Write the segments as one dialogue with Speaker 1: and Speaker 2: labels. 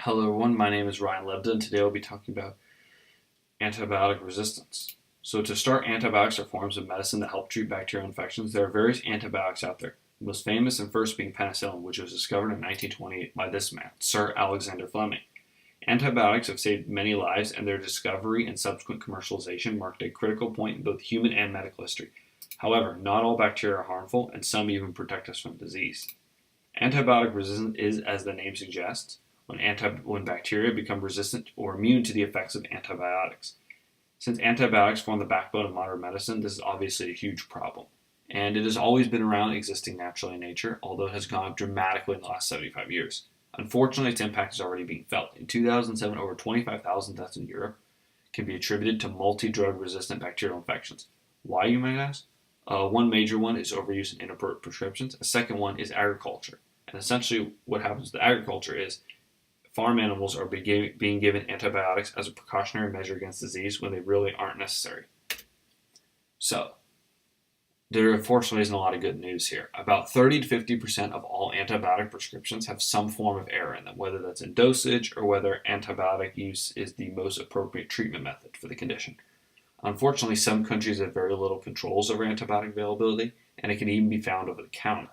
Speaker 1: Hello everyone, my name is Ryan Lebda, and today I'll be talking about antibiotic resistance. So to start, antibiotics are forms of medicine that help treat bacterial infections. There are various antibiotics out there, the most famous and first being penicillin, which was discovered in 1928 by this man, Sir Alexander Fleming. Antibiotics have saved many lives, and their discovery and subsequent commercialization marked a critical point in both human and medical history. However, not all bacteria are harmful, and some even protect us from disease. Antibiotic resistance is, as the name suggests, when bacteria become resistant or immune to the effects of antibiotics. Since antibiotics form the backbone of modern medicine, this is obviously a huge problem. And it has always been around, existing naturally in nature, although it has gone up dramatically in the last 75 years. Unfortunately, its impact is already being felt. In 2007, over 25,000 deaths in Europe can be attributed to multi-drug resistant bacterial infections. Why, you might ask? One major one is overuse in inappropriate prescriptions. A second one is agriculture. And essentially what happens to agriculture is farm animals are being given antibiotics as a precautionary measure against disease when they really aren't necessary. So, there unfortunately isn't a lot of good news here. About 30 to 50% of all antibiotic prescriptions have some form of error in them, whether that's in dosage or whether antibiotic use is the most appropriate treatment method for the condition. Unfortunately, some countries have very little controls over antibiotic availability, and it can even be found over the counter.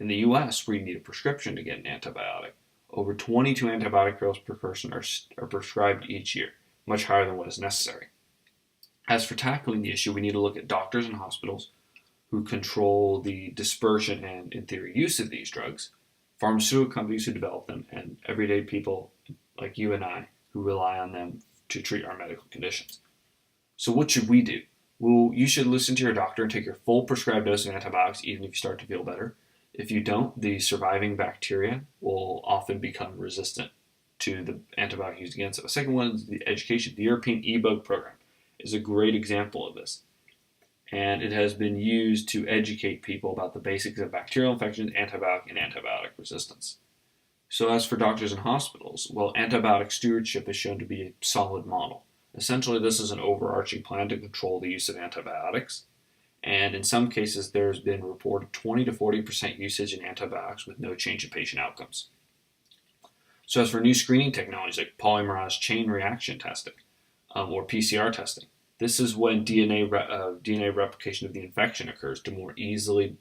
Speaker 1: In the US, where you need a prescription to get an antibiotic, over 22 antibiotic pills per person are prescribed each year, much higher than what is necessary. As for tackling the issue, we need to look at doctors and hospitals who control the dispersion and, in theory, use of these drugs, pharmaceutical companies who develop them, and everyday people like you and I who rely on them to treat our medical conditions. So what should we do? Well, you should listen to your doctor and take your full prescribed dose of antibiotics even if you start to feel better. If you don't, the surviving bacteria will often become resistant to the antibiotic used against it. The second one is the education. The European eBug program is a great example of this. And it has been used to educate people about the basics of bacterial infections, antibiotic, and antibiotic resistance. So as for doctors and hospitals, well, antibiotic stewardship is shown to be a solid model. Essentially, this is an overarching plan to control the use of antibiotics. And in some cases, there's been reported 20 to 40% usage in antibiotics with no change in patient outcomes. So as for new screening technologies like polymerase chain reaction testing or PCR testing, this is when DNA replication of the infection occurs to more easily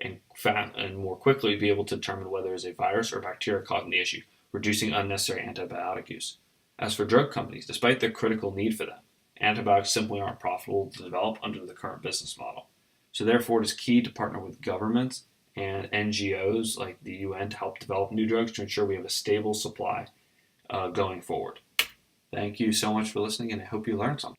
Speaker 1: and more quickly be able to determine whether it's a virus or bacteria causing the issue, reducing unnecessary antibiotic use. As for drug companies, despite their critical need for them, antibiotics simply aren't profitable to develop under the current business model. So therefore, it is key to partner with governments and NGOs like the UN to help develop new drugs to ensure we have a stable supply going forward. Thank you so much for listening, and I hope you learned something.